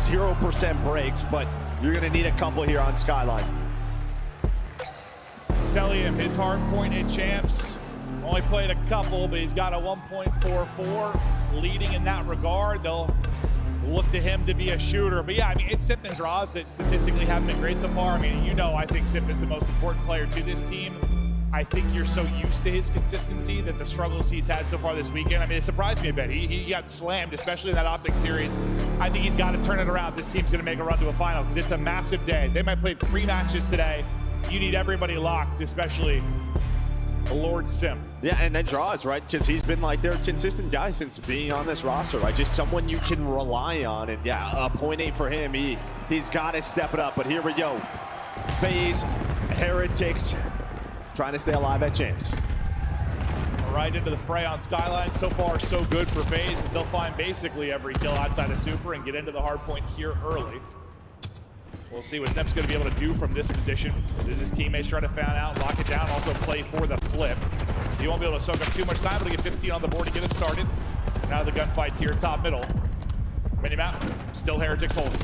0% breaks, but you're going to need a couple here on Skyline. Cellium, his hard point at Champs, only played a couple, but he's got a 1.44 leading in that regard. They'll look to him to be a shooter. But yeah, I mean, it's Simp and Draws that statistically haven't been great so far. I mean, you know, I think Simp is the most important player to this team. I think you're so used to his consistency that the struggles he's had so far this weekend, I mean, it surprised me a bit. He got slammed, especially in that Optic series. I think he's got to turn it around. This team's going to make a run to a final because it's a massive day. They might play 3 matches today. You need everybody locked, especially Lord Simp. Yeah, and then Draws, right? Because he's been like their consistent guy since being on this roster, right? Just someone you can rely on. And yeah, a 0.8 for him. He's got to step it up. But here we go. FaZe, Heretics, trying to stay alive at James. Right into the fray on Skyline. So far, so good for FaZe, as they'll find basically every kill outside of Super and get into the hard point here early. We'll see what Simp's going to be able to do from this position. Does his teammates try to fan out, lock it down, also play for the flip? He won't be able to soak up too much time, but he'll get 15 on the board to get us started. Now the gunfights here, top middle. Minimap, still Heretics holding.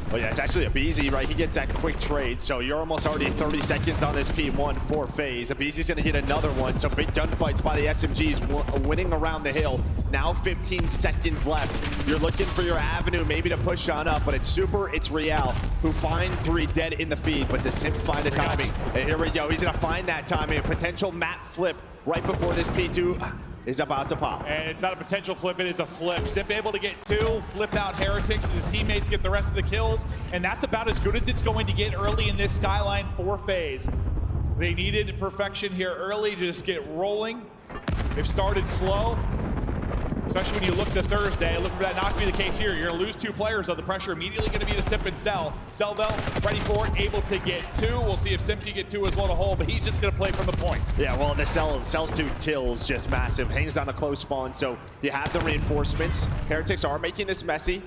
Oh yeah, it's actually aBeZy, right? He gets that quick trade, so you're almost already 30 seconds on this P1 for FaZe. aBeZy's gonna hit another one, so big gunfights by the SMGs winning around the hill. Now 15 seconds left. You're looking for your avenue maybe to push on up, but it's Super, it's Real, who find 3 dead in the feed, but does Simp find the timing? And here we go, he's gonna find that timing. A potential map flip right before this P2 is about to pop. And it's not a potential flip, it is a flip. Simp able to get 2, flip out Heretics, and his teammates get the rest of the kills, and that's about as good as it's going to get early in this Skyline for FaZe. They needed perfection here early to just get rolling. They've started slow, especially when you look to Thursday. Look for that not to be the case here. You're gonna lose 2 players, so the pressure immediately gonna be to Simp and Cell. Cell though, ready for it, able to get 2. We'll see if Simp can get 2 as well to hold, but he's just gonna play from the point. Yeah, well, the Cell's 2 kills just massive. Hangs on a close spawn, so you have the reinforcements. Heretics are making this messy.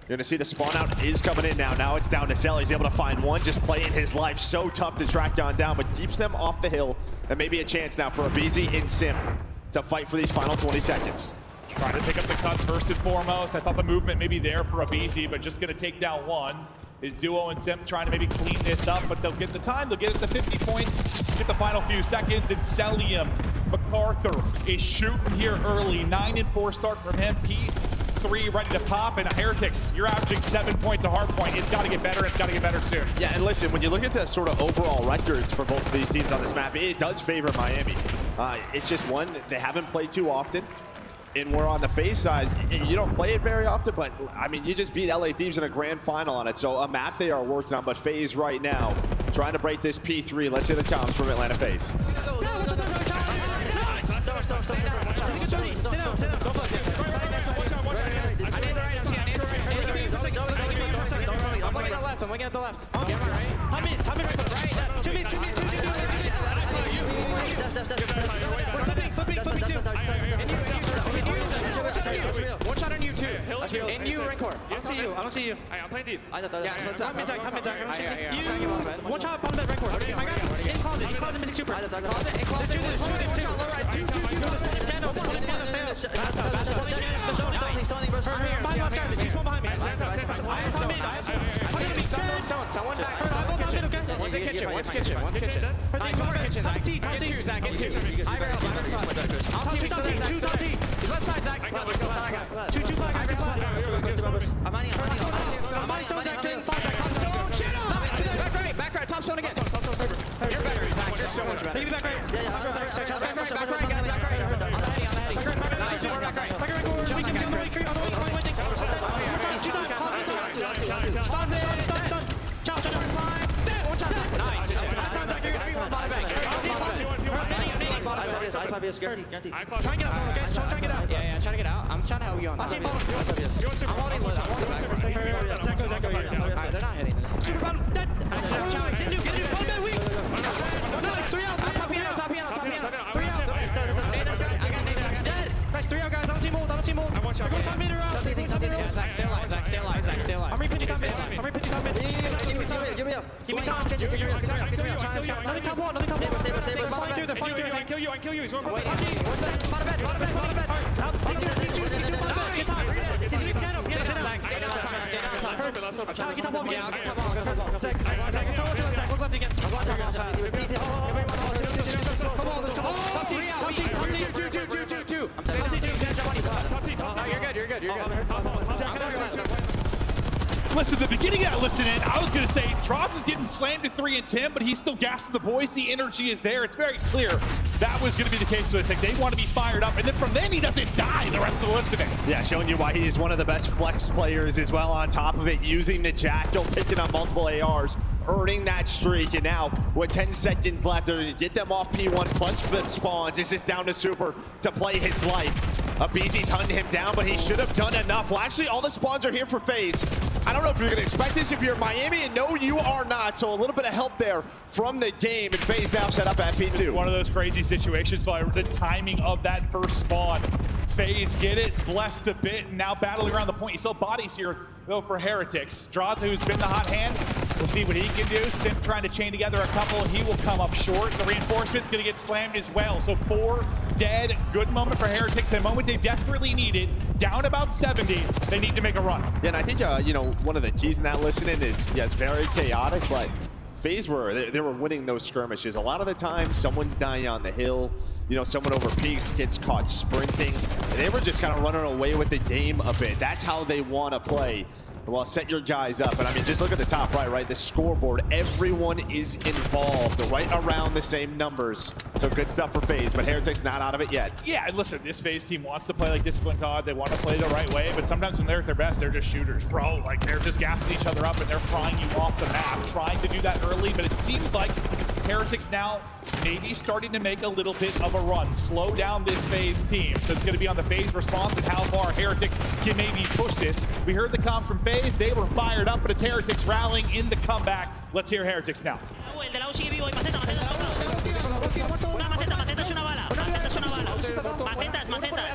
You're gonna see the spawn out is coming in now. Now it's down to Cell. He's able to find one, just playing his life. So tough to track down, but keeps them off the hill. And maybe a chance now for aBeZy and Simp to fight for these final 20 seconds. Trying to pick up the cuts first and foremost. I thought the movement may be there for aBeZy, but just gonna take down 1. Is Duo and Simp trying to maybe clean this up, but they'll get the time. They'll get it to 50 points, get the final few seconds, and Cellium MacArthur is shooting here early. 9 and 4 start from him. P3 ready to pop, and Heretics, you're averaging 7 points a hard point. It's gotta get better, it's gotta get better soon. Yeah, and listen, when you look at the sort of overall records for both of these teams on this map, it does favor Miami. It's just one they haven't played too often. And we're on the FaZe side, you don't play it very often, but I mean, you just beat LA Thieves in a grand final on it. So a map they are working on, but FaZe right now, trying to break this P3. Let's hear the comms from Atlanta FaZe. I'm looking at the left. Time in right. Flipping too. One shot on you too. And you, Rancor. I don't see you. I'm playing deep. Come in, Jack. One shot on the Rancor. My guy, in closet, missing Super. There's two. Low right. Two. Last guy, the two small behind me. I have Stone. Someone back. One's kitchen. Nice, one kitchen. Top T. Get 2, Zach, get 2. I barrel left side. I'll see you. Two top T. He's left side, Zach. Two black. I'm on Stone, Zach. 5, Zach. Back right. Top Stone again. You're better, Zach. You're so much better. Take me back right. Back right, guys. Back right. Nice. Back right. We can see on the way. Try and get out, guys. Try and get out. Yeah, try to get out. I'm trying to help you on that. I'm holding Liz. Jack, go here. Alright, they're not hitting this. Super bottom, dead. Get you. 1 man weak. Nice, 3 out. Top piano. 3 out. Dead. Nice, 3 out, guys. I don't see mold. They're going top meter out. Zach, stay alive. I'm repitching top mid. Keep me calm. Nothing top wall. They're flying through. I can kill you. He's going for it. Bottom bed. He's in piano. Jack, get up on me. Jack, control Jack, look left again. Come on, come on. Top team. Two. You're good. Listen, the beginning of that listening, I was going to say Droz is getting slammed at 3 and 10, but he's still gassing the boys. The energy is there. It's very clear that was going to be the case with this thing. They want to be fired up, and then from then he doesn't die the rest of the listening. Yeah, showing you why he's one of the best flex players as well. On top of it, using the Jackal, picking up multiple ARs, earning that streak, and now with 10 seconds left, they're going to get them off P1 plus flip spawns. It's just down to Super to play his life. Abizi's hunting him down, but he should have done enough. Well, actually, all the spawns are here for FaZe. I don't know if you're going to expect this if you're Miami, and no, you are not. So a little bit of help there from the game, and FaZe now set up at P2. One of those crazy situations by the timing of that first spawn. FaZe get it, blessed a bit, and now battling around the point. You saw bodies here, though, for Heretics. Drazah, who's been the hot hand, we'll see what he can do. Simp trying to chain together a couple, he will come up short. The reinforcement's gonna get slammed as well. So 4 dead, good moment for Heretics, the moment they desperately needed. Down about 70, they need to make a run. Yeah, and I think, you know, one of the keys in that listening is, yes, very chaotic, but FaZe they were winning those skirmishes. A lot of the time, someone's dying on the hill. You know, someone over peaks gets caught sprinting. And they were just kind of running away with the game a bit. That's how they want to play. Well, set your guys up. And I mean, just look at the top right? The scoreboard. Everyone is involved, right around the same numbers. So good stuff for FaZe, but Heretics not out of it yet. Yeah, and listen, this FaZe team wants to play like Discipline COD. They want to play the right way, but sometimes when they're at their best, they're just shooters, bro. Like, they're just gassing each other up and they're frying you off the map, trying to do that early, but it seems like Heretics now maybe starting to make a little bit of a run. Slow down this FaZe team. So it's going to be on the FaZe response and how far Heretics can maybe push this. We heard the comms from FaZe. They were fired up, but it's Heretics rallying in the comeback. Let's hear Heretics now. El de la U sigue vivo y Maceta es una Maceta es una bala.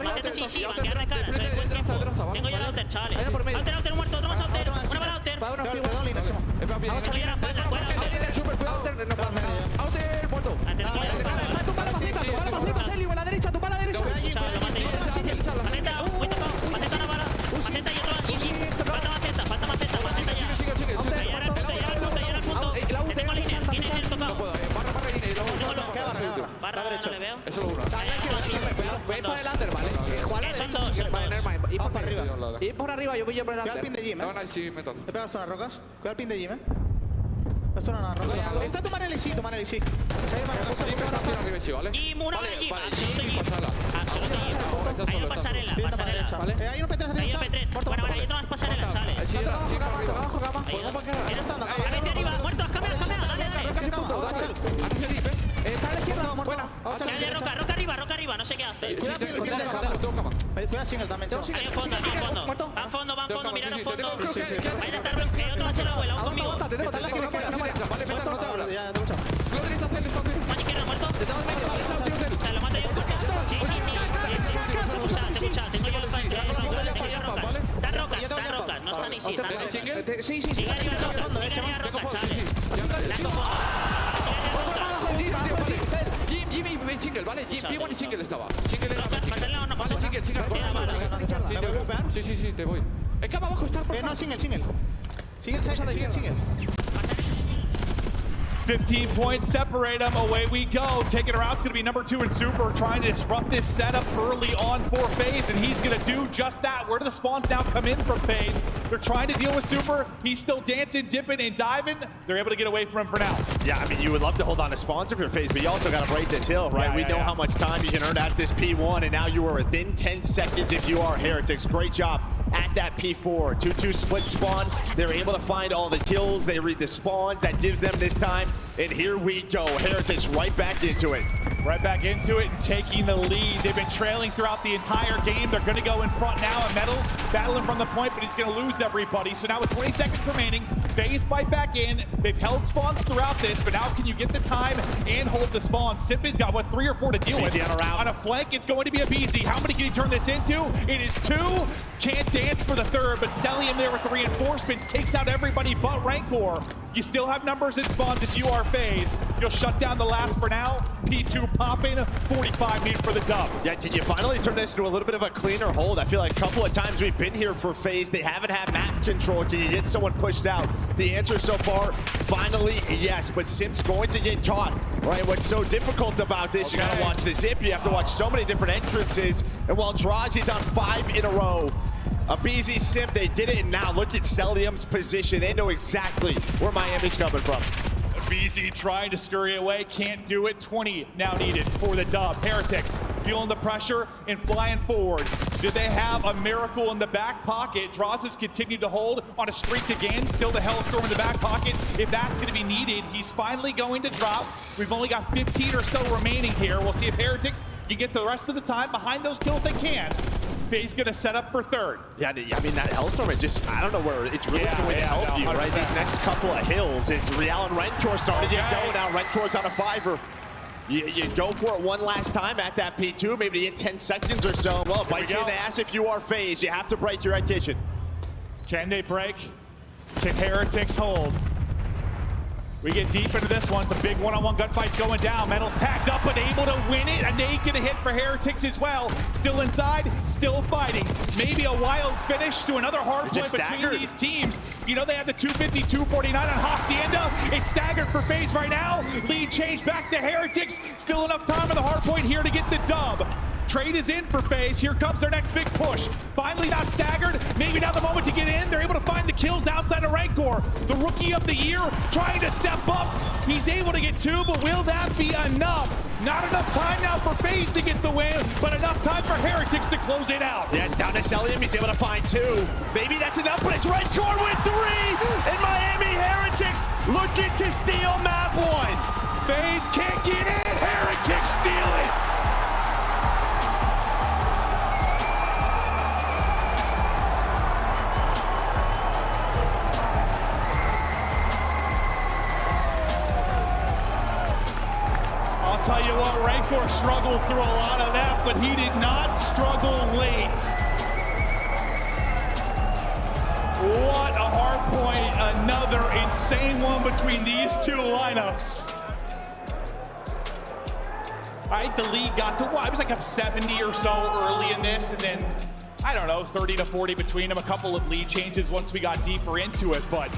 Maceta sí, banquear de cara, soy buen tiempo. Tengo yo el outer, chavales. Outer muerto, otro más outer, una bala outer. Voy a la espalda, fuera Chaval, lo maté. Maceta, muy tocado. Maceta una bala. Maceta y otro easy. Falta Maceta ya. Ya era el punto. Le tengo al Iner tocado. Barra derecho. No le veo. Eso lo uno. Voy por el under, ¿vale? Son dos. Y por arriba. Y por arriba, yo voy por el under. Cuidado el pin de Jim, Sí, me toca. He pegado esto en las rocas. Cuidado el pin de Jim, Esto no es rocas. Está tomar el sí. Y una bala allí. Absoluto Jim. Hay una pasarela. Hay uno P3 hacia el chat. Bueno, hay otro más pasarela, chavales. Vete arriba, muerto, has cambiado, dale. Está a la izquierda, buena. Dale, roca arriba, no sé qué hace. Cuidado single también, chaval. Hay un fondo. Va en fondo, mirad el fondo. Va a intentar ver, otro hacia la abuela, un conmigo. Está en la izquierda, ya, te he luchado. Mano izquierda, muerto. Te lo mato yo, muerto. Sí. Te he escuchado, tengo yo los panes. Están rocas, no están easy, están rocas. Sí. Sigue arriba rocas, chavales. La cojo. Jimmy single, ¿vale? P1 y single estaba. Single era. Vale, single. Sí, te voy. Es que abajo está. No, single. Single. 15 points separate them. Away we go. Taking her out. It's going to be number 2 in Super, trying to disrupt this setup early on for FaZe, and he's going to do just that. Where do the spawns now come in from FaZe? They're trying to deal with Super. He's still dancing, dipping, and diving. They're able to get away from him for now. Yeah, I mean, you would love to hold on to spawns if you're FaZe, but you also got to break this hill, right? We know how much time you can earn at this P1, and now you are within 10 seconds if you are Heretics. Great job at that P4. 2-2 split spawn. They're able to find all the kills. They read the spawns. That gives them this time. And here we go. Heretics right back into it. Right back into it and taking the lead. They've been trailing throughout the entire game. They're going to go in front now. And Metals battling from the point, but he's going to lose everybody. So now with 20 seconds remaining, FaZe fight back in. They've held spawns throughout this, but now can you get the time and hold the spawn? Simpy's got, 3 or 4 to deal with. On a flank, it's going to be Abizi. How many can he turn this into? It is 2. Can't dance for the third, but Selly in there with the reinforcements takes out everybody but Rancor. You still have numbers and spawns if you are FaZe. You'll shut down the last for now. P2 popping, 45 need for the dub. Yeah, did you finally turn this into a little bit of a cleaner hold? I feel like a couple of times we've been here for FaZe, they haven't had map control. Can you get someone pushed out? The answer so far, finally, yes, but Simp's going to get caught, right? What's so difficult about this, you gotta watch the zip, you have to watch so many different entrances, and while Drazi's on 5 in a row, aBeZy, Simp, they did it, and now look at Celium's position. They know exactly where Miami's coming from. aBeZy trying to scurry away, can't do it. 20 now needed for the dub. Heretics feeling the pressure and flying forward. Do they have a miracle in the back pocket? Droz has continued to hold on a streak again. Still the Hellstorm in the back pocket. If that's going to be needed, he's finally going to drop. We've only got 15 or so remaining here. We'll see if Heretics can get the rest of the time behind those kills they can. FaZe gonna set up for third. Yeah, I mean, that Hellstorm is just, I don't know where it's really going to help you, right? These next couple of hills is Real and Rentor starting to get going now. Rentor's on a 5er. You go for it one last time at that P2, maybe to get 10 seconds or so. Well, bites you in the ass if you are FaZe. You have to break your red kitchen. Can they break? Can Heretics hold? We get deep into this one. Some big one-on-one gunfights going down. Metals tagged up, but able to win it. A nade gonna hit for Heretics as well. Still inside, still fighting. Maybe a wild finish to another hard point between these teams. You know they have the 250, 249 on Hacienda. It's staggered for FaZe right now. Lead change back to Heretics. Still enough time on the hard point here to get the dub. Trade is in for FaZe. Here comes their next big push. Finally not staggered. Maybe now the moment to get in. They're able to find the kills outside of Rancor. The rookie of the year trying to step up. He's able to get 2, but will that be enough? Not enough time now for FaZe to get the win, but enough time for Heretics to close it out. Yeah, it's down to Celium. He's able to find 2. Maybe that's enough, but it's Rentor with 3. And Miami Heretics looking to steal map 1. FaZe can't get in. Heretics steal it. Tell you what, Rancor struggled through a lot of that, but he did not struggle late. What a hard point, another insane one between these two lineups. All right, the lead got to what? It was like up 70 or so early in this, and then, I don't know, 30 to 40 between them, a couple of lead changes once we got deeper into it, but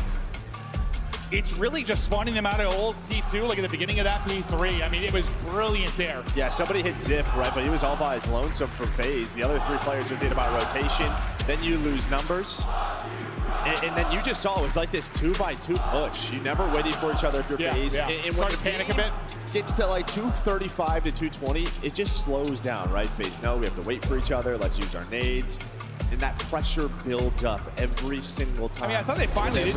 it's really just spawning them out of old P2, like at the beginning of that P3. I mean, it was brilliant there. Yeah, somebody hit Zip, right? But he was all by his lonesome for FaZe. The other 3 players were thinking about rotation. Then you lose numbers. And then you just saw it was like this 2x2 push. You never waited for each other if you're FaZe. Yeah. And started to panic a bit. Gets to like 235 to 220, it just slows down, right? FaZe, no, we have to wait for each other. Let's use our nades. And that pressure builds up every single time. I mean, I thought they finally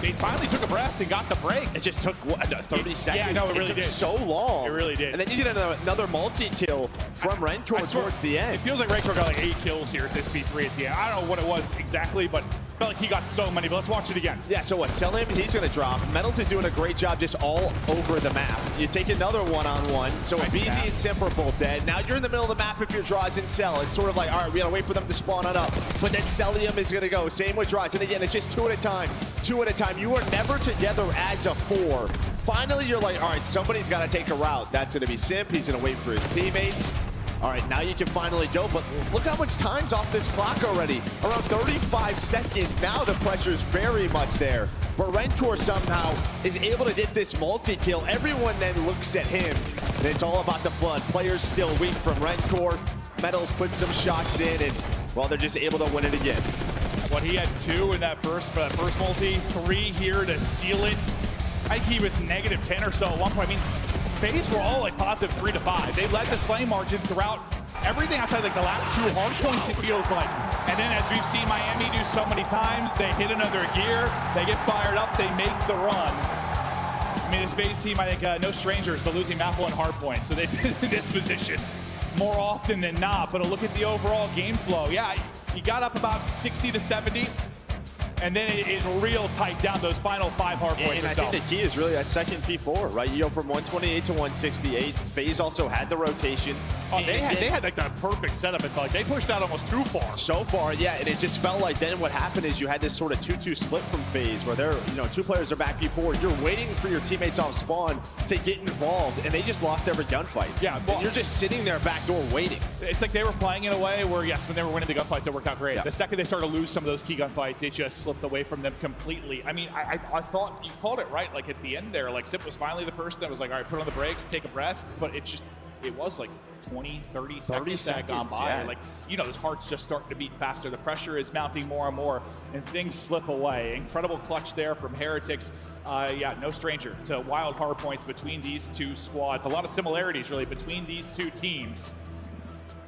they finally took a breath and got the break. It just took, what, 30 seconds? Yeah, no, it really took did. so long. It really did. And then you get another multi-kill from Rentor towards the end. It feels like Rancor got like 8 kills here at this P3 at the end. I don't know what it was exactly, but felt like he got so many, but let's watch it again. Yeah, so what, Celium, he's gonna drop. Metals is doing a great job just all over the map. You take another one-on-one, so Nice aBeZy snap. and Simp are both dead. Now you're in the middle of the map if you're Draws and Cell. It's sort of like, all right, we gotta wait for them to spawn on up. But then Celium is gonna go, same with Draws. And again, it's just 2 at a time, 2 at a time. You are never together as a 4. Finally, you're like, all right, somebody's gotta take a route. That's gonna be Simp, he's gonna wait for his teammates. All right, now you can finally go, but look how much time's off this clock already. Around 35 seconds. Now the pressure's very much there. But Rentor somehow is able to get this multi-kill. Everyone then looks at him, and it's all about the flood. Players still weak from Rentor. Metals put some shots in, and, well, they're just able to win it again. Well, he had 2 in that first multi, 3 here to seal it. I think he was -10 or so at one point. I mean, FaZe were all like positive 3 to 5. They led the slaying margin throughout everything outside like the last 2 hard points, it feels like. And then as we've seen Miami do so many times, they hit another gear, they get fired up, they make the run. I mean, this FaZe team, I think, no strangers to losing map 1 hard points, so they've been in this position more often than not. But a look at the overall game flow. Yeah, he got up about 60 to 70. and then it is real tight down those final 5 hard points. And I think the key is really that second P4, right? You go from 128 to 168. FaZe also had the rotation. Oh, they had like the perfect setup. It felt like they pushed out almost too far. So far, yeah, and it just felt like then what happened is you had this sort of 2-2 split from FaZe where they're, 2 players are back P4. You're waiting for your teammates off spawn to get involved, and they just lost every gunfight. Yeah, well, and you're just sitting there backdoor waiting. It's like they were playing in a way where, yes, when they were winning the gunfights, it worked out great. Yeah. The second they started to lose some of those key gunfights, it just slipped away from them completely. I mean, I thought you called it right. Like at the end there, like Sip was finally the person that was like, all right, put on the brakes, take a breath. But it was like 20, 30 seconds that had gone by. Yeah. Like, those hearts just starting to beat faster. The pressure is mounting more and more, and things slip away. Incredible clutch there from Heretics. Yeah, no stranger to wild hard points between these two squads. A lot of similarities, really, between these two teams.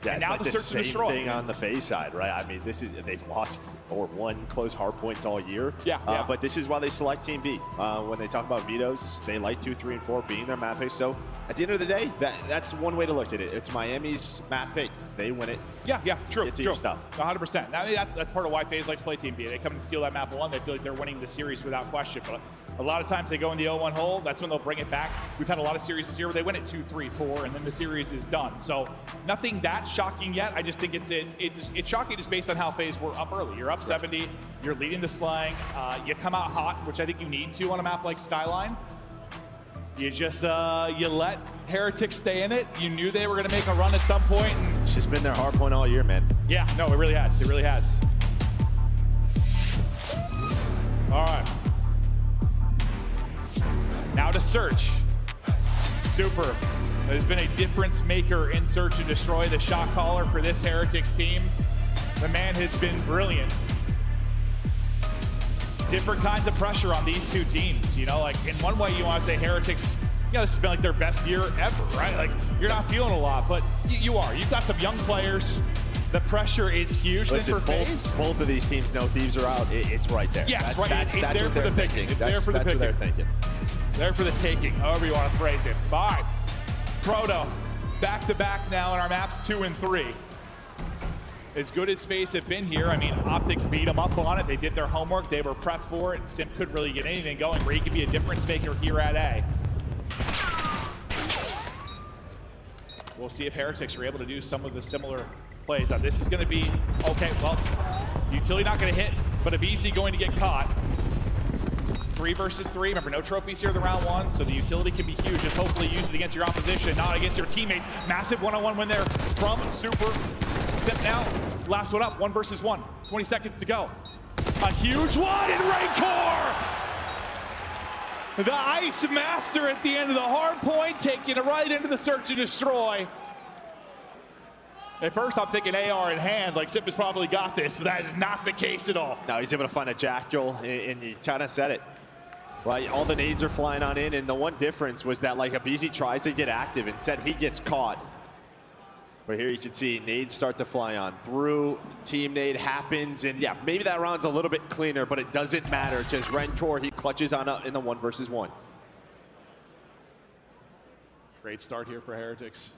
Yeah, and it's now like the search and destroy thing on the FaZe side, right? I mean, they've lost or won close hard points all year. Yeah. But this is why they select Team B. When they talk about vetoes, they like 2, 3, and 4 being their map pick. So at the end of the day, that's one way to look at it. It's Miami's map pick. They win it. Yeah, true. Get to your stuff. 100%. I mean, that's part of why FaZe like to play Team B. They come and steal that map 1. They feel like they're winning the series without question. But a lot of times they go in the 0-1 hole. That's when they'll bring it back. We've had a lot of series this year where they win it 2, 3, 4, and then the series is done. So nothing that shocking yet. I just think it's shocking just based on how FaZe were up early. You're up 70. You're leading the slang. You come out hot, which I think you need to on a map like Skyline. You just you let Heretics stay in it. You knew they were going to make a run at some point. And It's just been their hard point all year, man. yeah, no, it really has. It really has. All right. Now to Search. Super. There's been a difference maker in Search and Destroy, the shot caller for this Heretics team. The man has been brilliant. Different kinds of pressure on these two teams. Like in one way you want to say Heretics, this has been like their best year ever, right? Like you're not feeling a lot, but you are. You've got some young players. The pressure is huge. Listen, for FaZe. both of these teams know Thieves are out. It's right there. Yeah, it's right. That's It's there what for they're the picking. thinking. It's there for the That's what picking. they're thinking. There for the taking, however you want to phrase it. Bye. Proto, back-to-back now in our maps 2 and 3. As good as FaZe have been here, I mean, Optic beat them up on it. They did their homework. They were prepped for it. Simp couldn't really get anything going where he could be a difference maker here at A. We'll see if Heretics are able to do some of the similar plays. Now, this is going to be, okay, well, utility not going to hit, but aBeZy going to get caught. 3 versus 3. Remember, no trophies here in the round 1, so the utility can be huge. Just hopefully use it against your opposition, not against your teammates. Massive one-on-one win there from Super. Simp now, last one up, 1 versus 1. 20 seconds to go. A huge one in Rancor! The Ice Master at the end of the hard point, taking it right into the Search and Destroy. At first, I'm thinking AR in hand, like Simp has probably got this, but that is not the case at all. Now he's able to find a Jackal, and you kind of said it. Well, all the nades are flying on in, and the one difference was that like aBeZy tries to get active, instead he gets caught. But here you can see nades start to fly on through, team nade happens, and yeah, maybe that round's a little bit cleaner, but it doesn't matter, because Rancor, he clutches on up in the 1 versus 1. Great start here for Heretics.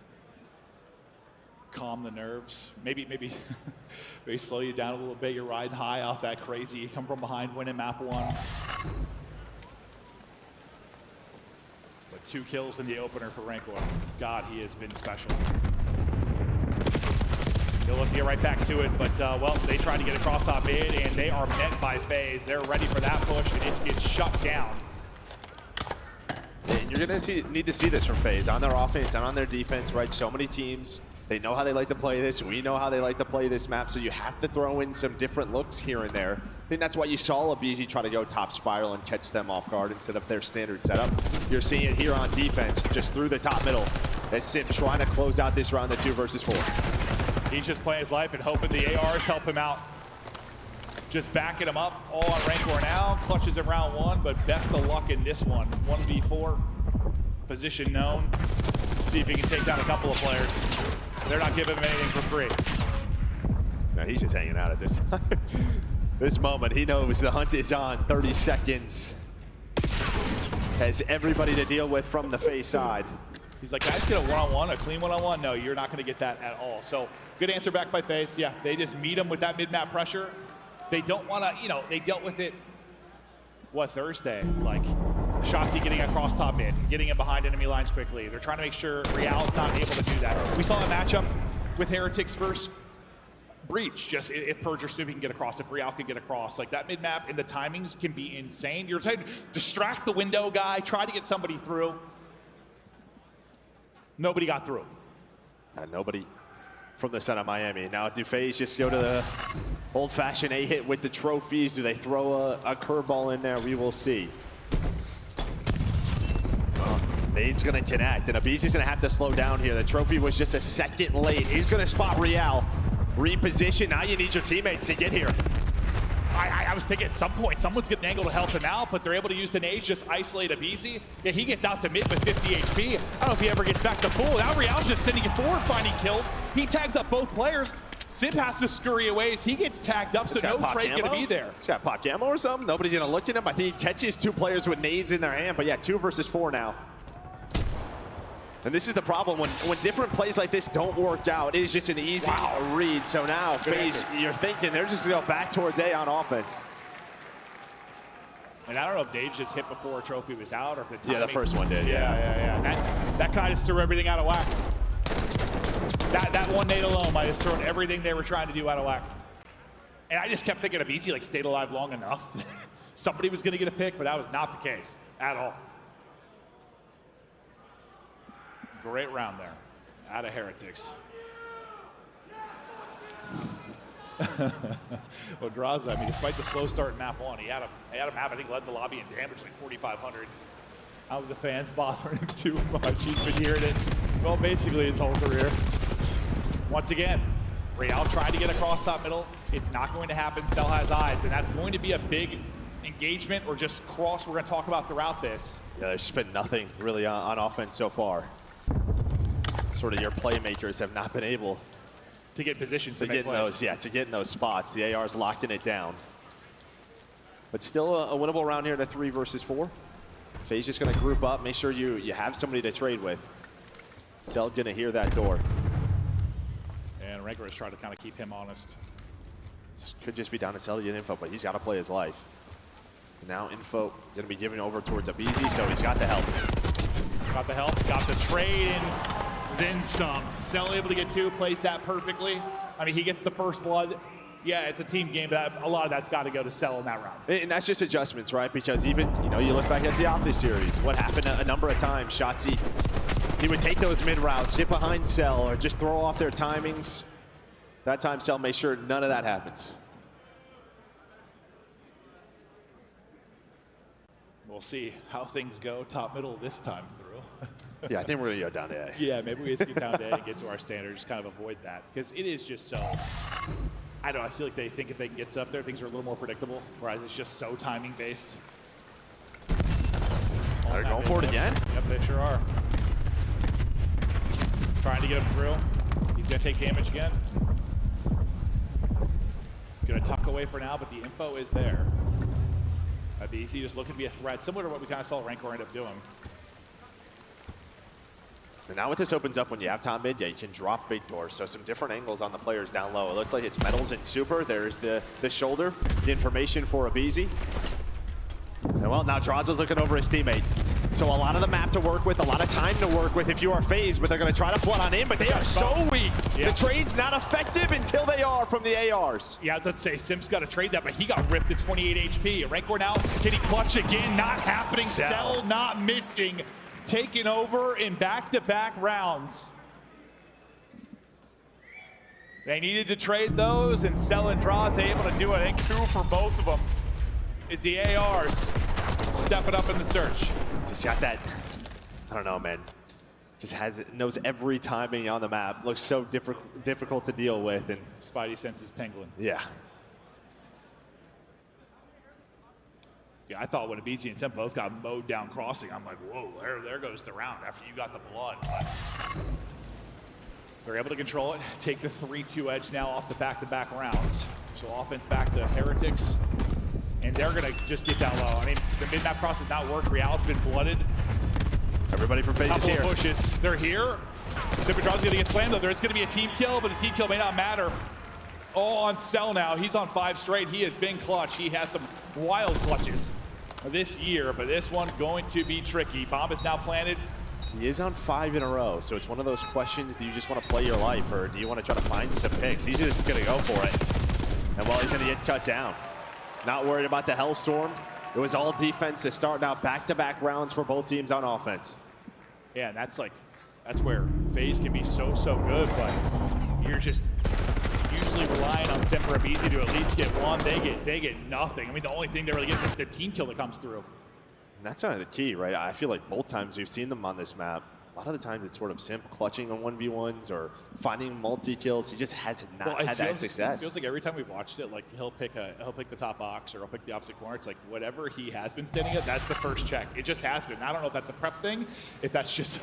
Calm the nerves. Maybe slow you down a little bit. You're riding high off that crazy. You come from behind, winning map 1. But 2 kills in the opener for Rancor. God, he has been special. They'll look to get right back to it, but well, they tried to get across top mid, and they are met by FaZe. They're ready for that push, and it gets shut down. And you're going to need to see this from FaZe on their offense and on their defense, right? So many teams, they know how they like to play this. We know how they like to play this map, so you have to throw in some different looks here and there. I think that's why you saw aBeZy try to go top spiral and catch them off guard instead of their standard setup. You're seeing it here on defense, just through the top middle. As Simp trying to close out this round, the 2 versus 4. He's just playing his life and hoping the ARs help him out. Just backing him up, all on Rancor now. Clutches in round 1, but best of luck in this one. 1v4, position known. See if he can take down a couple of players. They're not giving him anything for free. No, he's just hanging out at this this moment. He knows the hunt is on. 30 seconds. Has everybody to deal with from the FaZe side. He's like, guys, get a one-on-one, a clean one-on-one. No, you're not going to get that at all. So good answer back by FaZe. Yeah, they just meet him with that mid-map pressure. They don't want to, you know, they dealt with it, Thursday? Like, Shotzzy getting across top mid, getting it behind enemy lines quickly. They're trying to make sure Real's not able to do that. We saw a matchup with Heretics versus Breach, just if Purge or Snoopy can get across, if Real can get across. Like, that mid-map and the timings can be insane. You're trying to distract the window guy, try to get somebody through. Nobody got through. Nobody from the side of Miami. Now, do FaZe just go to the old-fashioned A-hit with the trophies? Do they throw a curveball in there? We will see. Nade's gonna connect, and aBeZy's gonna have to slow down here. The trophy was just a second late. He's gonna spot Real. Reposition, now you need your teammates to get here. I was thinking at some point, someone's getting an angle to help him out, but they're able to use the nades, just isolate aBeZy. Yeah, he gets out to mid with 50 HP. I don't know if he ever gets back to full. Now Real's just sending it forward, finding kills. He tags up both players. Simp has to scurry away as he gets tagged up, so no trade gonna be there. He's got pop camo or something. Nobody's gonna look at him. I think he catches two players with nades in their hand, but yeah, 2 versus 4 now. And this is the problem, when different plays like this don't work out, it is just an easy read. So now, FaZe, you're thinking they're just gonna go back towards A on offense. And I don't know if Dage just hit before a trophy was out, or if the timing. Yeah, the first one did. Yeah. That kind of just threw everything out of whack. That one nade alone might have thrown everything they were trying to do out of whack. And I just kept thinking aBeZy like stayed alive long enough. Somebody was gonna get a pick, but that was not the case at all. Great round there, out of Heretics. Well, Draza, I mean, despite the slow start in map 1, he had a map, I think, led the lobby in damage, like 4,500. How are the fans bothering him too much? He's been hearing it, well, basically his whole career. Once again, Real tried to get across top middle. It's not going to happen. Cell has eyes, and that's going to be a big engagement or just cross we're going to talk about throughout this. Yeah, there's just been nothing really on offense so far. Sort of your playmakers have not been able to get positions to get in those, to get in those spots. The AR's locking it down. But still a winnable round here to 3 versus 4. FaZe just gonna group up, make sure you have somebody to trade with. Cell gonna hear that door. And Rancor is trying to kind of keep him honest. This could just be down to Cell to get info, but he's gotta play his life. Now info gonna be given over towards aBeZy, so he's got the help. Got the help, got the trade, and then some. Cell able to get 2, plays that perfectly. I mean, he gets the first blood. Yeah, it's a team game, but a lot of that's got to go to Cell in that round. And that's just adjustments, right? Because even, you look back at the Optic series, what happened a number of times, Shotzzy, he would take those mid routes, get behind Cell, or just throw off their timings. That time, Cell made sure none of that happens. We'll see how things go top middle this time through. Yeah, I think we're going to go down to A. Yeah, maybe we just get down to A and get to our standard, just kind of avoid that. Because it is just so, I don't know, I feel like they think if they can get up there, things are a little more predictable, whereas it's just so timing based. They're going for it again? Yep, they sure are. Trying to get him through. He's going to take damage again. Going to tuck away for now, but the info is there. aBeZy just looking to be a threat, similar to what we kind of saw Rancor end up doing. And now what this opens up when you have top mid, you can drop big doors. So some different angles on the players down low. It looks like it's Metals and Super. There's the shoulder, the information for aBeZy. And well, now Draza's looking over his teammate. So a lot of the map to work with, a lot of time to work with if you are FaZe, but they're going to try to flood on in, but they are so weak. Yeah. The trade's not effective until they are from the ARs. Yeah, I was about to say, Sim's got to trade that, but he got ripped to 28 HP. Rancor now, can he clutch again? Not happening. Cell not missing. Taken over in back-to-back rounds. They needed to trade those, and Cell and Draza able to do it. I think 2 for both of them. Is the ARs stepping up in the search. Just got that, I don't know, man. Just knows every timing on the map. Looks so difficult to deal with. And Spidey senses tingling. Yeah. Yeah, I thought when aBeZy and Simp both got mowed down crossing, I'm like, whoa, there goes the round after you got the blood. But they're able to control it, take the 3-2 edge now off the back-to-back rounds. So offense back to Heretics, and they're gonna just get down low. I mean, the mid-map cross has not worked. Real's been blooded. Everybody from FaZe is here. Couple of pushes, they're here. Simp and Draza's gonna get slammed though. There's gonna be a team kill, but the team kill may not matter. all on Cell now. He's on 5 straight. He has been clutch. He has some wild clutches this year, but this one going to be tricky. Bomb is now planted. He is on 5 in a row, so it's one of those questions, do you just want to play your life, or do you want to try to find some picks? He's just going to go for it. And well, he's going to get cut down. Not worried about the Hellstorm. It was all defense to start now back-to-back rounds for both teams on offense. Yeah, and that's where FaZe can be so good, but you're just usually relying on Simper aBeZy to at least get one. They get nothing. I mean, the only thing they really get is the team kill that comes through. And that's kind of the key, right? I feel like both times we've seen them on this map, a lot of the times it's sort of Simp clutching on 1v1s or finding multi-kills. He just has not had that success. It feels like every time we've watched it, like he'll pick the top box or he'll pick the opposite corner. It's like whatever he has been standing at, that's the first check. It just has been. I don't know if that's a prep thing, if that's just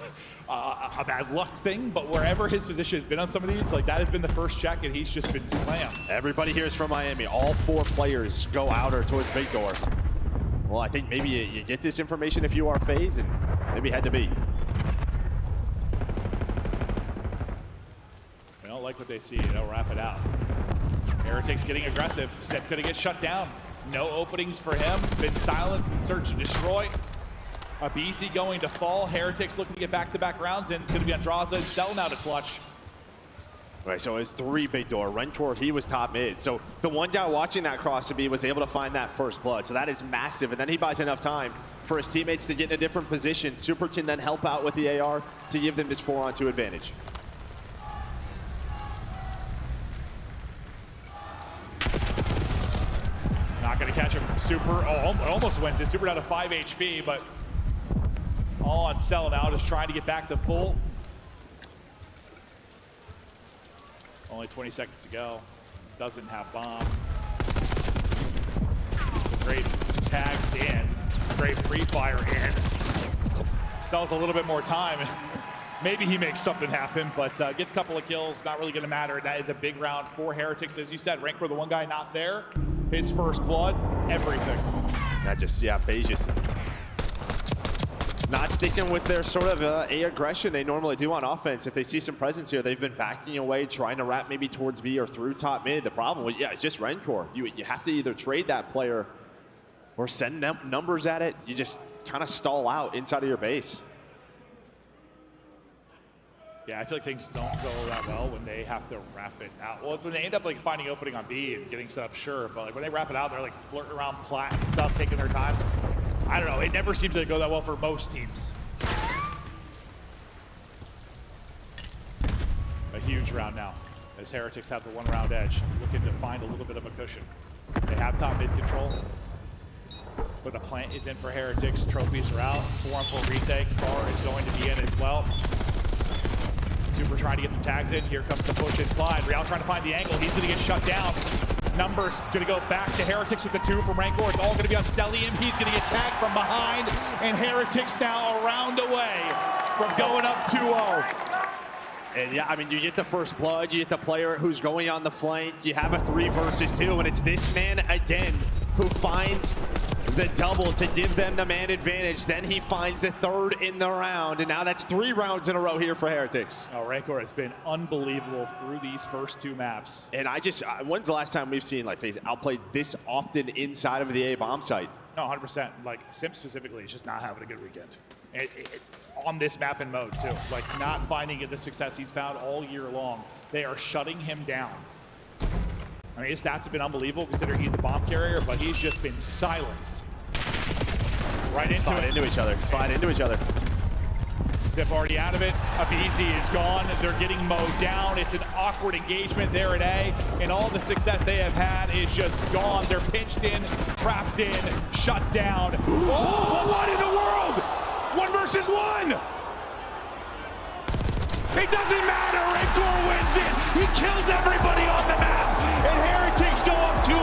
a bad luck thing, but wherever his position has been on some of these, like that has been the first check and he's just been slammed. Everybody here is from Miami. All 4 players go out or towards big door. Well, I think maybe you get this information if you are FaZe, and maybe had to be. They don't like what they see. They'll wrap it out. Heretics getting aggressive. Simp gonna get shut down. No openings for him. Been silenced and search and destroy. aBeZy going to fall. Heretics looking to get back-to-back rounds in. It's gonna be Andraza and Cell now to clutch. Right, so it's 3 big door. Rencor, he was top mid. So the one guy watching that cross to be was able to find that first blood. So that is massive. And then he buys enough time for his teammates to get in a different position. Super can then help out with the AR to give them this 4-on-2 advantage. Not gonna catch him. Super almost wins it. Super down to 5 HP, but all on Cell now, just trying to get back to full. Only 20 seconds to go. Doesn't have bomb. Some great tags in. Great pre-fire in. Sells a little bit more time. Maybe he makes something happen, but gets a couple of kills. Not really going to matter. That is a big round for Heretics. As you said, Rancor, the one guy not there. His first blood, everything. That just, yeah, FaZe just not sticking with their sort of A aggression they normally do on offense. If they see some presence here, they've been backing away, trying to wrap maybe towards B or through top mid. The problem, yeah, it's just Rencor. You have to either trade that player or send numbers at it. You just kind of stall out inside of your base. Yeah, I feel like things don't go that well when they have to wrap it out. Well, when they end up like finding opening on B and getting set up, sure, but like when they wrap it out, they're like flirting around plat and stuff, taking their time. I don't know, it never seems to go that well for most teams. A huge round now, as Heretics have the 1-round edge, looking to find a little bit of a cushion. They have top mid control, but the plant is in for Heretics. Trophies are out, 4-on-4 retake. Bar is going to be in as well. Super trying to get some tags in. Here comes the push and slide. Real trying to find the angle. He's going to get shut down. Numbers going to go back to Heretics with the 2 from Rancor. It's all going to be on Cellium. He's going to get tagged from behind. And Heretics now a round away from going up 2-0. And yeah, I mean, you get the first blood. You get the player who's going on the flank. You have a 3 versus 2. And it's this man again who finds the double to give them the man advantage. Then he finds the 3rd in the round. And now that's 3 rounds in a row here for Heretics. Oh, Rancor has been unbelievable through these first 2 maps. And when's the last time we've seen like FaZe outplayed this often inside of the A bomb site? No, 100%. Like, Simp specifically is just not having a good weekend. On this map and mode, too. Like, not finding the success he's found all year long. They are shutting him down. I mean, his stats have been unbelievable considering he's the bomb carrier, but he's just been silenced. Right into Slide it. into each other. Slide into each other. Simp already out of it. aBeZy is gone. They're getting mowed down. It's an awkward engagement there at A, and all the success they have had is just gone. They're pinched in, trapped in, shut down. Oh, what in the world? 1 versus 1! It doesn't matter. Rancor wins it. He kills everybody on the map, and Heretics go up 2-0.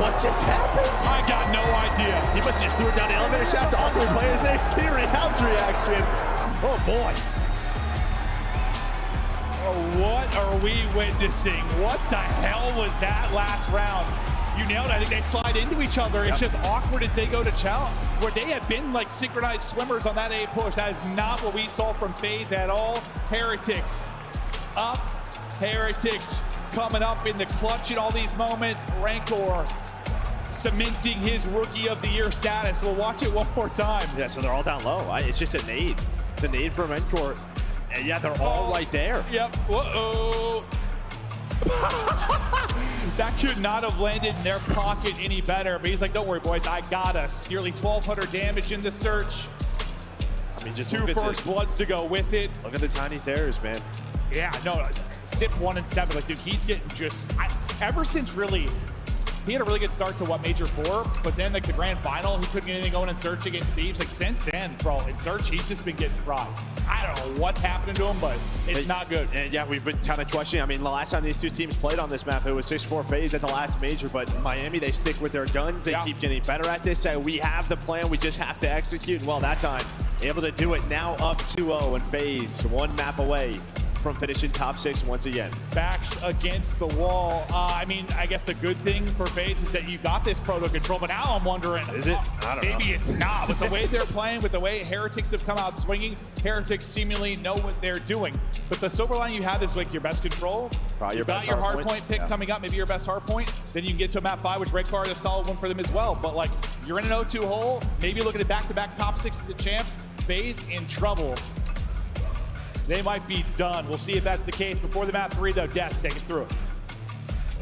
What just happened? I got no idea. He must have just threw it down the elevator shaft to all 3 players there. See Real's reaction. Oh boy. Oh, what are we witnessing? What the hell was that last round? You nailed it. I think they slide into each other. It's just awkward as they go to Chow, where they have been like synchronized swimmers on that A push. That is not what we saw from FaZe at all. Heretics up Heretics coming up in the clutch in all these moments. Rancor cementing his Rookie of the Year status. We'll watch it one more time. Yeah, so they're all down low. It's just a nade. It's a nade from Rancor. And yeah, they're all right there. Yep. Whoa. That could not have landed in their pocket any better. But he's like, don't worry, boys, I got us. Nearly 1,200 damage in the search. I mean, just 2 first bloods to go with it. Look at the Tiny Terrors, man. Yeah, no, Simp 1 and 7. Like, dude, he's getting just ever since really. He had a really good start to Major 4, but then like the grand final, he couldn't get anything going in Search against Thieves. Like since then, bro, in Search, he's just been getting fried. I don't know what's happening to him, but it's not good. And yeah, we've been kind of questioning. I mean, the last time these two teams played on this map, it was 6-4 FaZe at the last major, but Miami, they stick with their guns. They keep getting better at this. We have the plan, we just have to execute. And well, that time, able to do it now up 2-0, and FaZe 1 map away from finishing top 6 once again. Backs against the wall. I mean, I guess the good thing for FaZe is that you got this proto control, but now I'm wondering, is it? I don't know. Maybe it's not. With the way they're playing, with the way Heretics have come out swinging, Heretics seemingly know what they're doing. But the silver lining you have is like your best control. Probably you got your hard point pick coming up, maybe your best hard point. Then you can get to a map 5, which Rancor is a solid one for them as well. But like, you're in an 0-2 hole, maybe looking at back-to-back top 6s at champs. FaZe in trouble. They might be done. We'll see if that's the case. Before the map 3, though, Des, take us through it.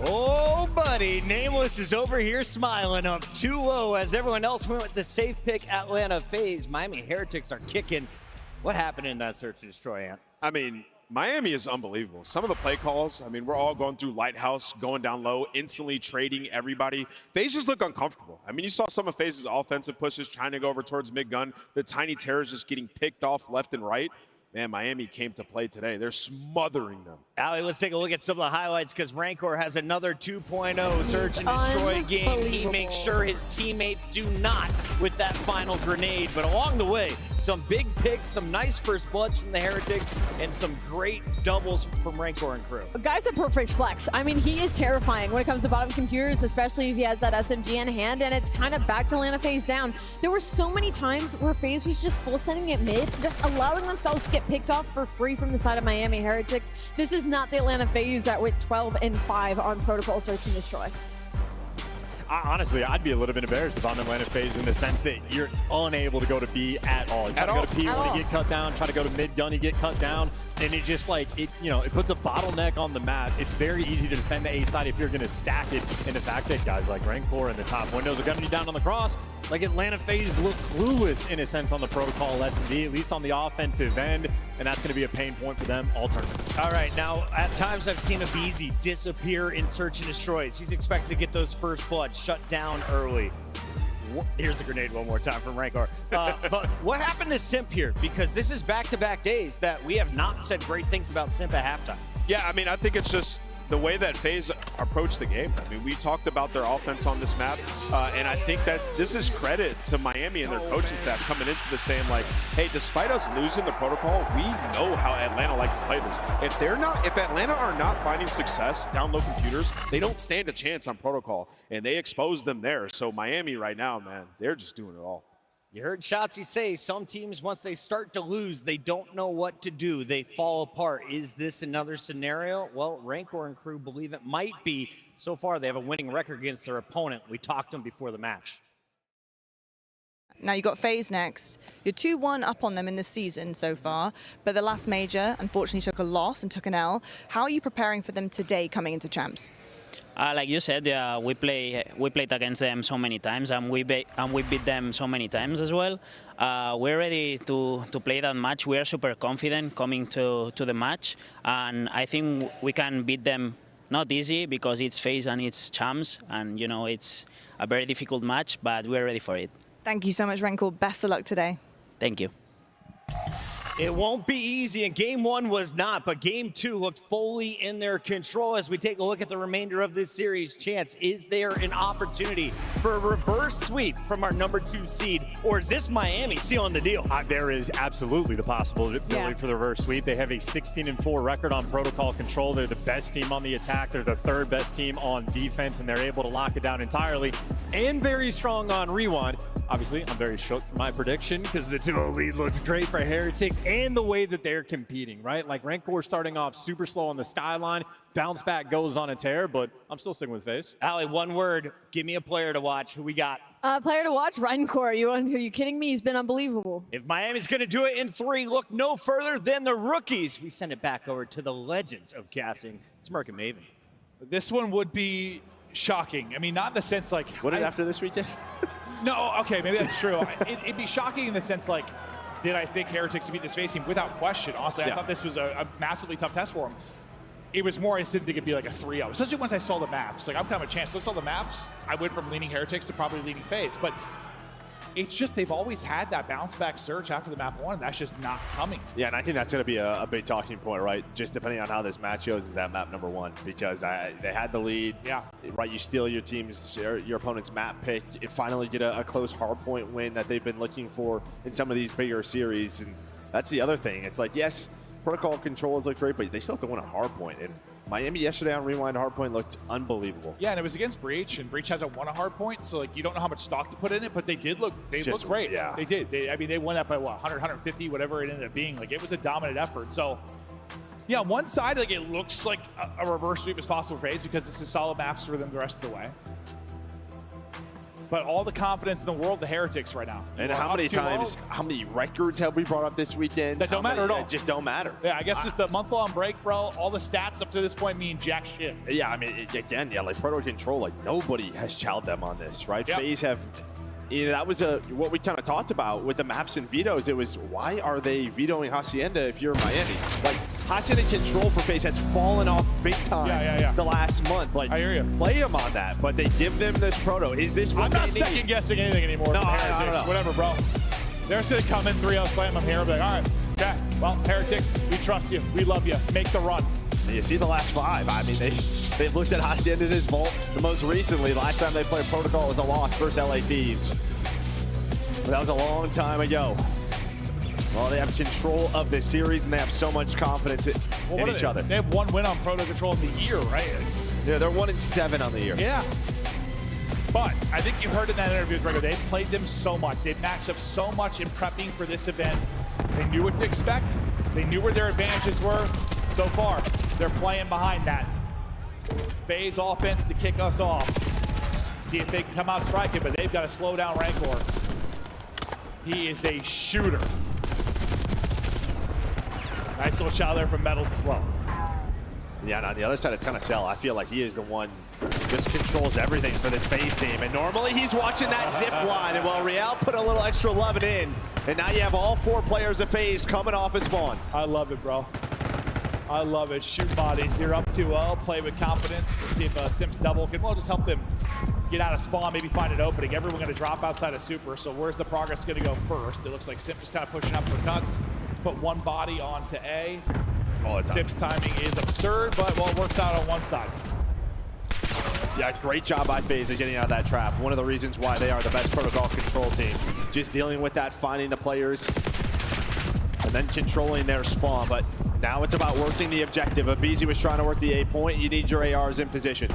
Oh, buddy. Nameless is over here smiling up 2-0 as everyone else went with the safe pick Atlanta FaZe. Miami Heretics are kicking. What happened in that search and destroy, Ant? I mean, Miami is unbelievable. Some of the play calls, I mean, we're all going through Lighthouse, going down low, instantly trading everybody. FaZe just look uncomfortable. I mean, you saw some of FaZe's offensive pushes trying to go over towards mid-gun. The Tiny Terrors just getting picked off left and right. Man, Miami came to play today. They're smothering them. Allie, let's take a look at some of the highlights because Rancor has another 2.0 search and destroy game. He makes sure his teammates do not with that final grenade. But along the way, some big picks, some nice first bloods from the Heretics, and some great doubles from Rancor and crew. Guy's a perfect flex. I mean, he is terrifying when it comes to bottom computers, especially if he has that SMG in hand, and it's kind of back to Atlanta FaZe down. There were so many times where FaZe was just full sending it mid, just allowing themselves to get picked off for free from the side of Miami Heretics. This is not the Atlanta FaZe that went 12 and 5 on Protocol Search and Destroy. Honestly, I'd be a little bit embarrassed if I'm Atlanta FaZe in the sense that you're unable to go to B at all. You try to go to P, when you get cut down, try to go to mid gun, you get cut down. And it just like, it puts a bottleneck on the map. It's very easy to defend the A side if you're going to stack it. And the fact that guys like Rancor in the top windows are gunning you down on the cross, like Atlanta FaZe look clueless in a sense on the protocol S&D, at least on the offensive end. And that's going to be a pain point for them all tournament. All right, now at times I've seen aBeZy disappear in search and destroys. He's expected to get those first bloods shut down early. Here's the grenade one more time from Rancor. But what happened to Simp here? Because this is back-to-back days that we have not said great things about Simp at halftime. Yeah, I mean, I think it's just the way that FaZe approached the game. I mean, we talked about their offense on this map, and I think that this is credit to Miami and their coaching staff coming into the saying like, hey, despite us losing the protocol, we know how Atlanta like to play this. If Atlanta are not finding success down low computers, they don't stand a chance on protocol, and they expose them there. So Miami right now, man, they're just doing it all. You heard Shotzzy say some teams, once they start to lose, they don't know what to do. They fall apart. Is this another scenario? Well, Rancor and crew believe it might be. So far, they have a winning record against their opponent. We talked to them before the match. Now you've got FaZe next. You're 2-1 up on them in this season so far, but the last major unfortunately took a loss and took an L. How are you preparing for them today coming into champs? Like you said, we played against them so many times, and we beat them so many times as well. We're ready to play that match. We are super confident coming to the match, and I think we can beat them. Not easy because it's FaZe and it's champs, and it's a very difficult match, but we're ready for it. Thank you so much, Rancor. Best of luck today. Thank you. It won't be easy, and game 1 was not, but game 2 looked fully in their control. As we take a look at the remainder of this series, Chance, is there an opportunity for a reverse sweep from our number 2 seed, or is this Miami sealing the deal? There is absolutely the possibility for the reverse sweep. They have a 16-4 record on protocol control. They're the best team on the attack. They're the 3rd best team on defense, and they're able to lock it down entirely, and very strong on rewind. Obviously, I'm very shook for my prediction because the 2-0 lead looks great for Heretics and the way that they're competing, right? Like Rancor starting off super slow on the skyline, bounce back goes on a tear, but I'm still sticking with FaZe. Allie, one word. Give me a player to watch. Who we got? Player to watch, Rancor. Are you kidding me? He's been unbelievable. If Miami's going to do it in 3, look no further than the rookies. We send it back over to the legends of casting. It's Merc and Maven. This one would be shocking. I mean, not in the sense like... What is after this weekend? No, okay, maybe that's true. It'd be shocking in the sense like, did I think Heretics would beat this FaZe team? Without question. Honestly, I thought this was a massively tough test for them. It was more, I didn't think it'd be like a 3-0, especially once I saw the maps. Like, I'm kind of a chance. Once I saw the maps, I went from leaning Heretics to probably leaning FaZe. But it's just they've always had that bounce back surge after the map 1, and that's just not coming. Yeah, and I think that's going to be a big talking point, right? Just depending on how this match goes, is that map number 1, because they had the lead. Yeah. Right, you steal your opponent's map pick. You finally get a close hardpoint win that they've been looking for in some of these bigger series, and that's the other thing. It's like, yes, protocol controls look great, but they still have to win a hardpoint. And Miami yesterday on Rewind hardpoint looked unbelievable. Yeah, and it was against Breach, and Breach hasn't won a hardpoint, so like you don't know how much stock to put in it, but they looked great. Yeah. They did. I mean, they won that by what, 100, 150, whatever it ended up being. Like, it was a dominant effort. So, yeah, on one side, like, it looks like a reverse sweep is possible for FaZe because this is solid maps for them the rest of the way. But all the confidence in the world, the Heretics right now. And how many records have we brought up this weekend? That don't matter at all. Just don't matter. Yeah, I guess just a month-long break, bro. All the stats up to this point mean jack shit. Yeah, I mean, again, like Proto Control, like nobody has challenged them on this, right? Yep. FaZe have, that was what we kind of talked about with the maps and vetoes. It was, why are they vetoing Hacienda if you're Miami? Like, Hacienda Control for FaZe has fallen off big time the last month. Like, I hear you. Play them on that, but they give them this Proto. Is this what I'm not second guessing anything anymore. No, from I Heretics. don't know. Whatever, bro. They're just gonna come in 3-0, slam them here, and be like, all right, okay, well, Heretics, we trust you, we love you, make the run. You see the last 5. I mean, they've looked at Hacienda in his vault. The most recently, last time they played Protocol was a loss versus LA Thieves. But that was a long time ago. Well, they have control of this series, and they have so much confidence in each other. They have 1 win on Proto Control in the year, right? Yeah, they're 1-7 on the year. Yeah. But I think you heard in that interview with Gregor, they've played them so much. They've matched up so much in prepping for this event. They knew what to expect. They knew where their advantages were. So far, they're playing behind that. FaZe offense to kick us off. See if they can come out striking, but they've got to slow down Rancor. He is a shooter. Nice little shot there from Metals as well. Yeah, and on the other side of Tenacel, I feel like he is the one who just controls everything for this FaZe team. And normally he's watching that zip line. And well, Real put a little extra love in. And now you have all 4 players of FaZe coming off his spawn. I love it, bro. I love it. Shoot bodies. You're up 2-0. Play with confidence. See if Sims double can just help them get out of spawn, maybe find an opening. Everyone going to drop outside of Super. So where's the progress going to go first? It looks like Sims just kind of pushing up for cuts. Put 1 body onto A. Tip's timing is absurd, but well, it works out on one side. Yeah, great job by FaZe of getting out of that trap. One of the reasons why they are the best protocol control team. Just dealing with that, finding the players, and then controlling their spawn. But now it's about working the objective. aBeZy was trying to work the A point. You need your ARs in position.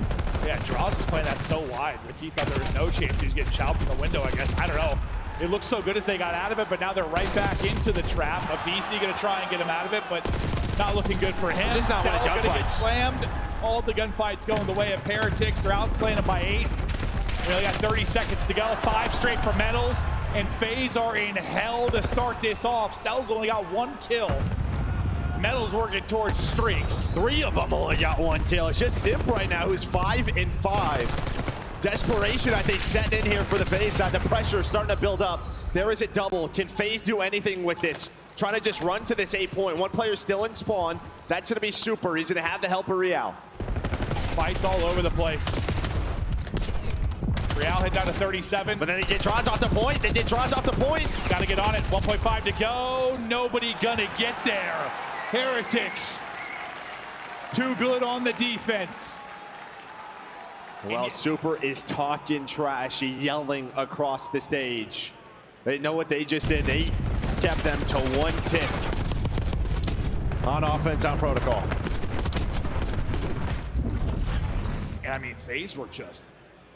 Yeah, Draws is playing that so wide. Like he thought there was no chance he was getting chopped in the window, I guess. I don't know. It looked so good as they got out of it, but now they're right back into the trap. aBeZy gonna try and get him out of it, but not looking good for him. Just not winning gonna gunfights. get slammed. All the gunfights going the way of Heretics. They're outslaying them by 8. We only got 30 seconds to go. 5 straight for Metals, and FaZe are in hell to start this off. Cells only got 1 kill. Metals working towards streaks. 3 of them only got 1 kill. It's just Simp right now, who's 5-5. Desperation, I think, setting in here for the FaZe side. The pressure is starting to build up. There is a double. Can FaZe do anything with this? Trying to just run to this A point. 1 player still in spawn. That's going to be Super. He's going to have the help of Real. Fights all over the place. Real hit down to 37. But then he draws off the point. They did draws off the point. Got to get on it. 1.5 to go. Nobody gonna get there. Heretics. Too good on the defense. Well, Super is talking trash, yelling across the stage. They know what they just did. They kept them to 1 tick on offense on Protocol. And I mean, FaZe were just,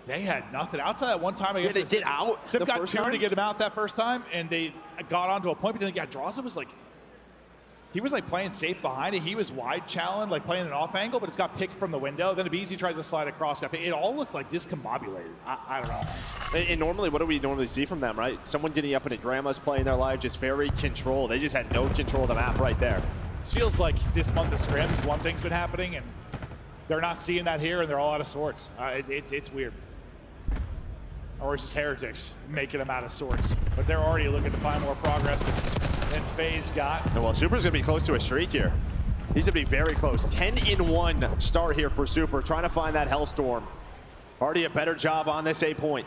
they had nothing. Outside that one time, I guess they did out Sim the got first 2 time? to get him out that first time, and they got onto a point, but then they got draws. It was like, he was like playing safe behind it. He was wide challenged, like playing an off angle, but it's got picked from the window. Then aBeZy tries to slide across. It all looked like discombobulated. I don't know. And normally, what do we normally see from them, right? Someone getting up into grandma's playing their life, just very controlled. They just had no control of the map right there. It feels like this month of scrims, one thing's been happening, and they're not seeing that here, and they're all out of sorts. It's weird. Or it's just Heretics making them out of sorts. But they're already looking to find more progress than FaZe got. And well, Super's gonna be close to a streak here. He's gonna be very close. 10-in-1 start here for Super, trying to find that Hellstorm. Already a better job on this 8-point.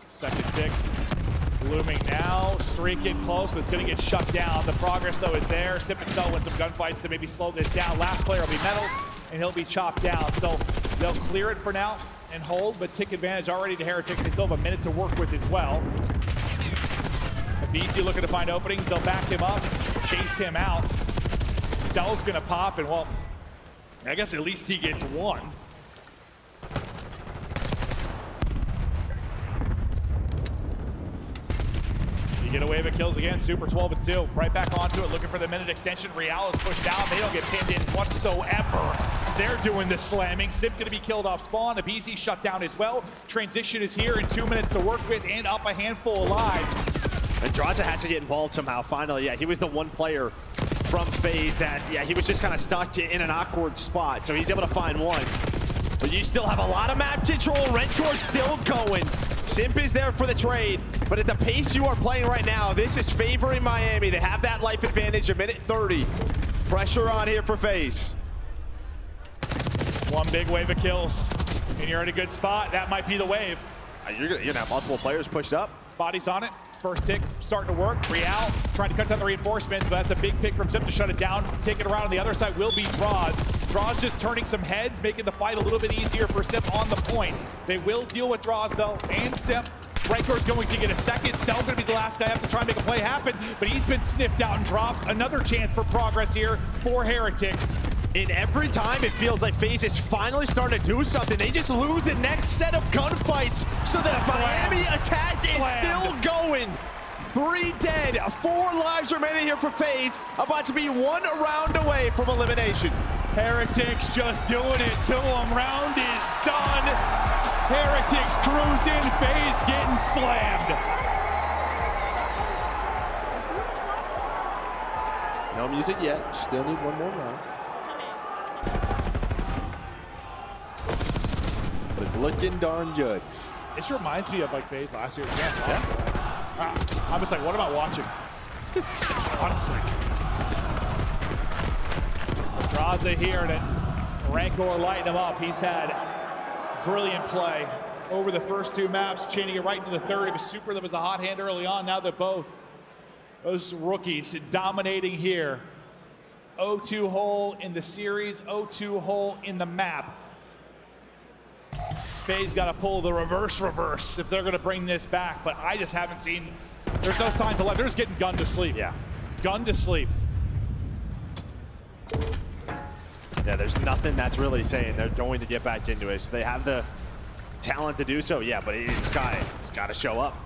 Second tick looming now, streaking close, but it's gonna get shut down. The progress though is there. Sip and Cell win some gunfights to maybe slow this down. Last player will be Metals, and he'll be chopped down. So they'll clear it for now and hold, but tick advantage already to Heretics. They still have a minute to work with as well. aBeZy looking to find openings. They'll back him up, chase him out. Cell's gonna pop, and well, I guess at least he gets one. You get a wave of kills again. Super 12-2. Right back onto it, looking for the minute extension. Real is pushed down. They don't get pinned in whatsoever. They're doing the slamming. Sim gonna be killed off spawn. aBeZy shut down as well. Transition is here in 2 minutes to work with, and up a handful of lives. And Drazah has to get involved somehow, finally. Yeah, he was the one player from FaZe that, yeah, he was just kind of stuck in an awkward spot, so he's able to find one. But you still have a lot of map control. Rancor still going. Simp is there for the trade, but at the pace you are playing right now, this is favoring Miami. They have that life advantage, a minute 30. Pressure on here for FaZe. One big wave of kills, and you're in a good spot. That might be the wave. You're gonna have multiple players pushed up. Bodies on it. First tick starting to work. Real trying to cut down the reinforcements, but that's a big pick from Simp to shut it down. Take it around on the other side will be Draws. Draws just turning some heads, making the fight a little bit easier for Simp on the point. They will deal with Draws though, and Simp. Rancor's going to get a second. Cell going to be the last guy up to try and make a play happen, but he's been sniffed out and dropped. Another chance for progress here for Heretics. And every time it feels like FaZe is finally starting to do something. They just lose the next set of gunfights. So the Miami attack is still going. 3 dead, 4 lives remaining here for FaZe. About to be 1 round away from elimination. Heretics just doing it to them. Round is done. Heretics cruising, FaZe getting slammed. No music yet, still need 1 more round. But it's looking darn good. This reminds me of like FaZe last year. I'm just like, what am I watching? Honestly. Drazah here, and Rancor lighting him up. He's had brilliant play over the first 2 maps, chaining it right into the third. It was Super that was the hot hand early on. Now they're both those rookies dominating here. 0-2 hole in the series, 0-2 hole in the map. FaZe got to pull the reverse if they're going to bring this back, but I just haven't seen, there's no signs of life. They're just getting gunned to sleep. Yeah. Gunned to sleep. Yeah, there's nothing that's really saying they're going to get back into it. So they have the talent to do so, yeah, but it's got to show up.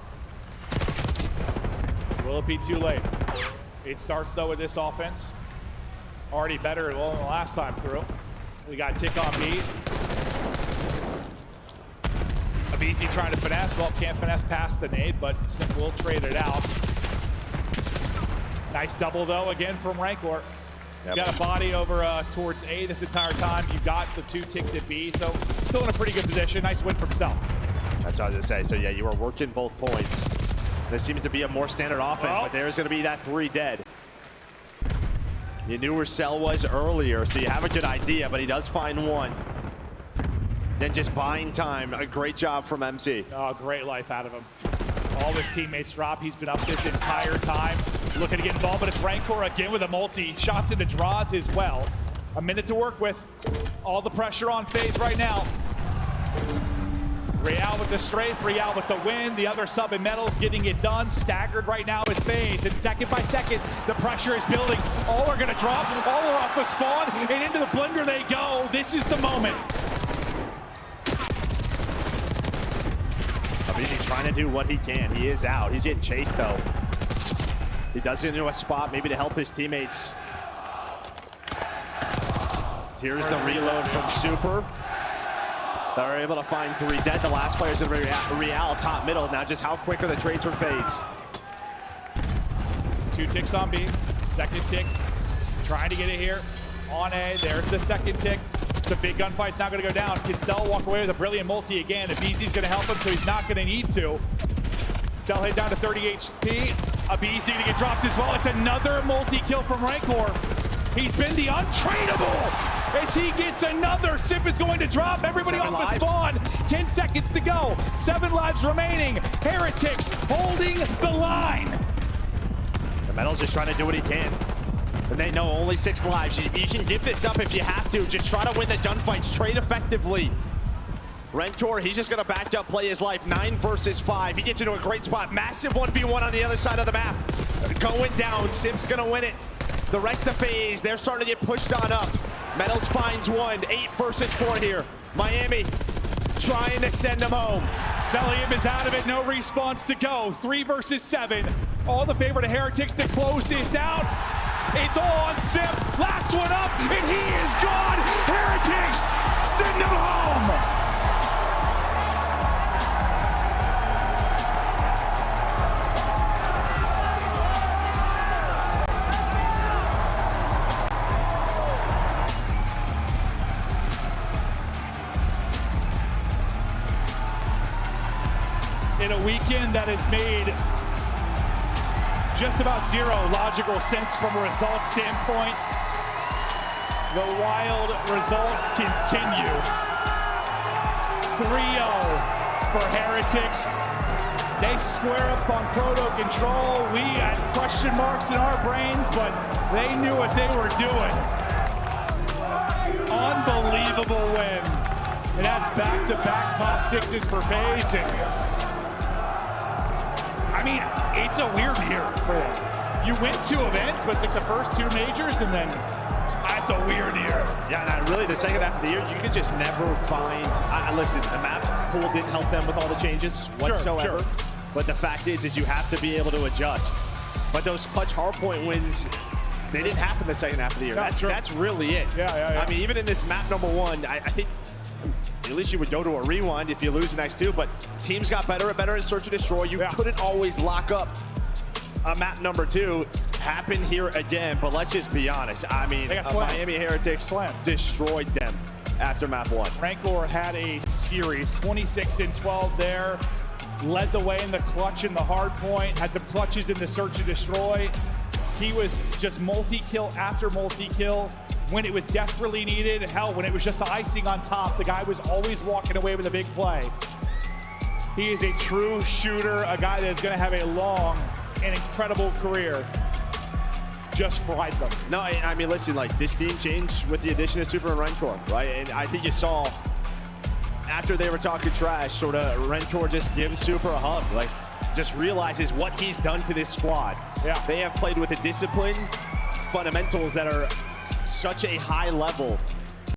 Will it be too late? It starts though with this offense. Already better than the last time through. We got tick on B. aBeZy trying to finesse. Well, can't finesse past the nade, but Simp will trade it out. Nice double though again from Rancor. Yep. You got a body over towards A this entire time. You got the 2 ticks at B, so still in a pretty good position. Nice win from Cell. That's what I was gonna say. So yeah, you are working both points. This seems to be a more standard offense, but there's gonna be that 3 dead. You knew where Cell was earlier, so you have a good idea, but he does find 1. Then just buying time. A great job from MC. Oh, great life out of him. All his teammates drop. He's been up this entire time. Looking to get involved, but it's Rancor again with a multi. Shots into Draws as well. A minute to work with. All the pressure on FaZe right now. Real with the strafe, Real with the win. The other sub in Metals getting it done. Staggered right now is FaZe. And second by second, the pressure is building. All are going to drop. All are off of spawn. And into the blender they go. This is the moment. aBeZy trying to do what he can. He is out. He's getting chased though. He does it into a spot, maybe to help his teammates. Here's the reload from Super. They're able to find 3 dead. The last player's in Real, top middle. Now just how quick are the trades from FaZe? 2 ticks on B, second tick, trying to get it here. On A, there's the second tick. The big gunfight's not gonna go down. Can Cell walk away with a brilliant multi again? If Easy's gonna help him, so he's not gonna need to. Cell head down to 30 HP. aBeZy gonna get dropped as well. It's another multi-kill from Rancor. He's been the untradeable. As he gets another, Sip is going to drop. Everybody off the spawn. 10 seconds to go. 7 lives remaining. Heretics holding the line. The Metal's just trying to do what he can. And they know only 6 lives. You can give this up if you have to. Just try to win the gunfights. Trade effectively. Rancor, he's just going to back up, play his life. 9 versus 5. He gets into a great spot. Massive 1v1 on the other side of the map. Going down. Sim's going to win it. The rest of FaZe, they're starting to get pushed on up. Metals finds 1. 8 versus 4 here. Miami trying to send him home. Cellium is out of it. No respawns to go. 3 versus 7. All the favor to Heretics to close this out. It's all on Sip. Last one up, and he is gone. Heretics send him home. In a weekend that has made just about 0 logical sense from a results standpoint, the wild results continue. 3-0 for Heretics. They square up on Proto Control. We had question marks in our brains, but they knew what they were doing. Unbelievable win. And that's back-to-back top 6s for FaZe. I mean, it's a weird year for them. You win 2 events, but it's like the first 2 majors, and then that's a weird year. Yeah, and really the second half of the year, you can just never find. Listen, the map pool didn't help them with all the changes whatsoever. Sure. But the fact is you have to be able to adjust. But those clutch hardpoint wins, they didn't happen the second half of the year. No, That's really it. Yeah. I mean, even in this map number 1, I think at least you would go to a rewind if you lose the next 2, but teams got better and better in Search and Destroy. You couldn't always lock up a map number 2. Happened here again, but let's just be honest. I mean, Miami Heretics destroyed them after map 1. Rancor had a series, 26-12 there. Led the way in the clutch in the hard point, had some clutches in the Search and Destroy. He was just multi-kill after multi-kill. When it was desperately needed, hell, when it was just the icing on top, the guy was always walking away with a big play. He is a true shooter, a guy that is going to have a long and incredible career. Just fried them. No, I mean, listen, like, this team changed with the addition of Super and Rancor, right? And I think you saw, after they were talking trash, sort of Rancor just gives Super a hug, like, just realizes what he's done to this squad. Yeah. They have played with a discipline, fundamentals that are such a high level